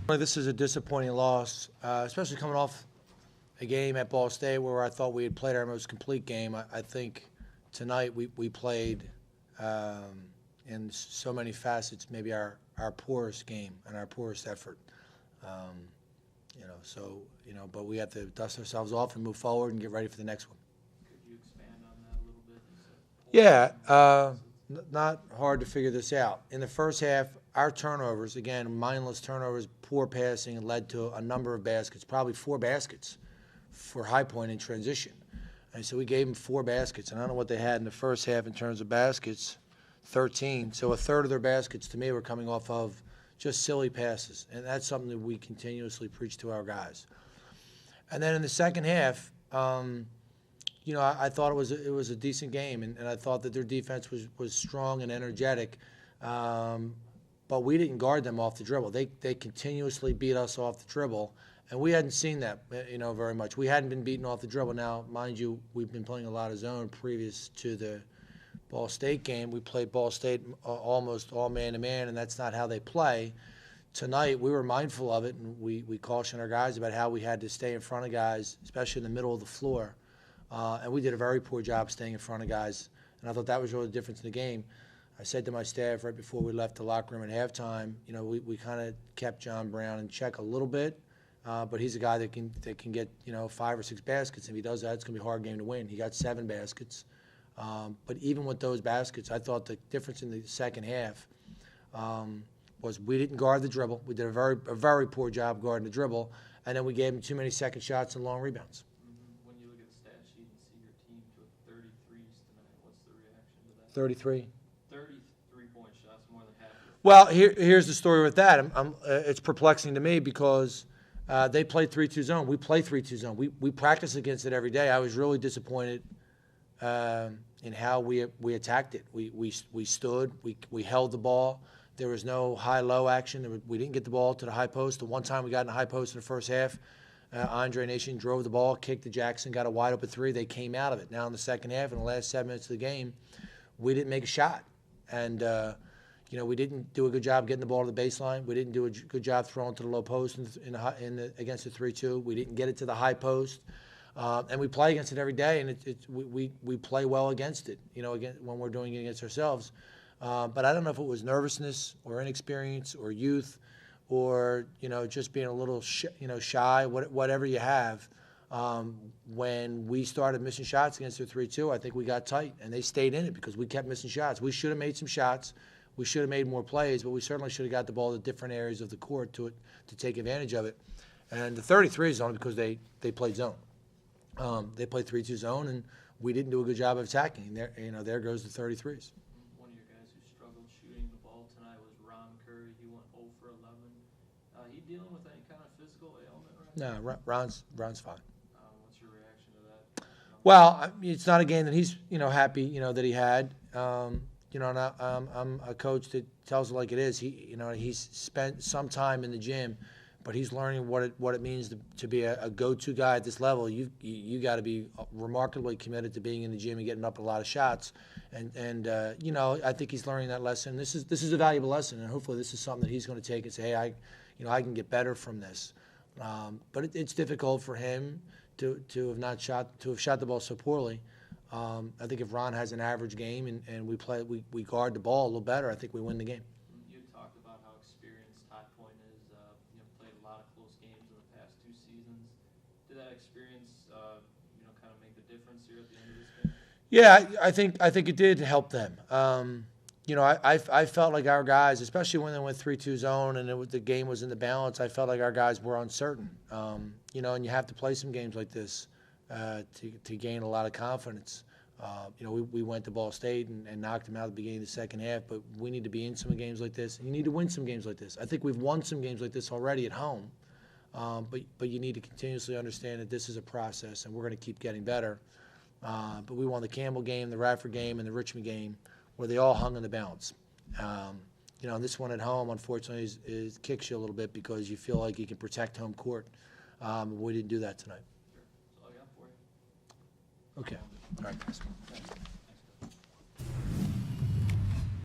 This is a disappointing loss, especially coming off a game at Ball State where I thought we had played our most complete game. I think tonight we played in so many facets, maybe our poorest game and our poorest effort. But we have to dust ourselves off and move forward and get ready for the next one. Could you expand on that a little bit? Yeah, not hard to figure this out. In the first half, our turnovers, again, mindless turnovers, poor passing, led to a number of baskets, probably 4 baskets for High Point in transition. And so we gave them 4 baskets, and I don't know what they had in the first half in terms of baskets, 13. So a third of their baskets, to me, were coming off of just silly passes, and that's something that we continuously preach to our guys. And then in the second half, I thought it was a decent game, and I thought that their defense was strong and energetic, but we didn't guard them off the dribble. They continuously beat us off the dribble, and we hadn't seen that very much. We hadn't been beaten off the dribble. Now, mind you, we've been playing a lot of zone previous to the Ball State game. We played Ball State almost all man-to-man, and that's not how they play. Tonight, we were mindful of it, and we cautioned our guys about how we had to stay in front of guys, especially in the middle of the floor. And we did a very poor job staying in front of guys, and I thought that was really the difference in the game. I said to my staff right before we left the locker room at halftime, we kind of kept John Brown in check a little bit, but he's a guy that can get 5 or 6 baskets. If he does that, it's going to be a hard game to win. He got 7 baskets. But even with those baskets, I thought the difference in the second half was we didn't guard the dribble. We did a very poor job guarding the dribble, and then we gave them too many second shots and long rebounds. When you look at the stat sheet and see your team took 33s tonight, what's the reaction to that? 33. 33-point shots, more than half. Well, here's the story with that. It's perplexing to me because they played 3-2 zone. We play 3-2 zone. We practice against it every day. I was really disappointed in how we attacked it. We stood. We held the ball. There was no high-low action. We didn't get the ball to the high post. The one time we got in the high post in the first half, Andre Nation drove the ball, kicked to Jackson, got a wide-open 3. They came out of it. Now in the second half, in the last 7 minutes of the game, we didn't make a shot. And, we didn't do a good job getting the ball to the baseline. We didn't do a good job throwing to the low post against the 3-2. We didn't get it to the high post. And we play against it every day, and we play well against it, when we're doing it against ourselves. But I don't know if it was nervousness or inexperience or youth or, just being a little shy, whatever you have. When we started missing shots against their 3-2, I think we got tight, and they stayed in it because we kept missing shots. We should have made some shots. We should have made more plays, but we certainly should have got the ball to different areas of the court to take advantage of it. And the 33 is only because they played zone. They played 3-2 zone, and we didn't do a good job of attacking. There goes the 33s. One of your guys who struggled shooting the ball tonight was Ron Curry. He went 0 for 11. He dealing with any kind of physical ailment right now? No, Ron's fine. What's your reaction to that? Well, it's not a game that he's happy that he had. And I'm a coach that tells it like it is. He's spent some time in the gym, but he's learning what it means to be a go-to guy at this level. You got to be remarkably committed to being in the gym and getting up a lot of shots. And I think he's learning that lesson. This is a valuable lesson, and hopefully this is something that he's going to take and say, hey, I can get better from this. But it's difficult for him to have shot the ball so poorly. I think if Ron has an average game and we guard the ball a little better, I think we win the game. You talked about how experienced High Point is. Played a lot of close games in the past 2 seasons. Did that experience, kind of make the difference here at the end of this game? Yeah, I think it did help them. I felt like our guys, especially when they went 3-2 zone and the game was in the balance, I felt like our guys were uncertain. And you have to play some games like this to gain a lot of confidence. We went to Ball State and knocked them out at the beginning of the second half, but we need to be in some games like this, and you need to win some games like this. I think we've won some games like this already at home, but you need to continuously understand that this is a process, and we're going to keep getting better. But we won the Campbell game, the Radford game, and the Richmond game, where they all hung in the balance. And this one at home, unfortunately, is kicks you a little bit because you feel like you can protect home court. We didn't do that tonight. Sure. That's all I got for you. Okay. All right, guys.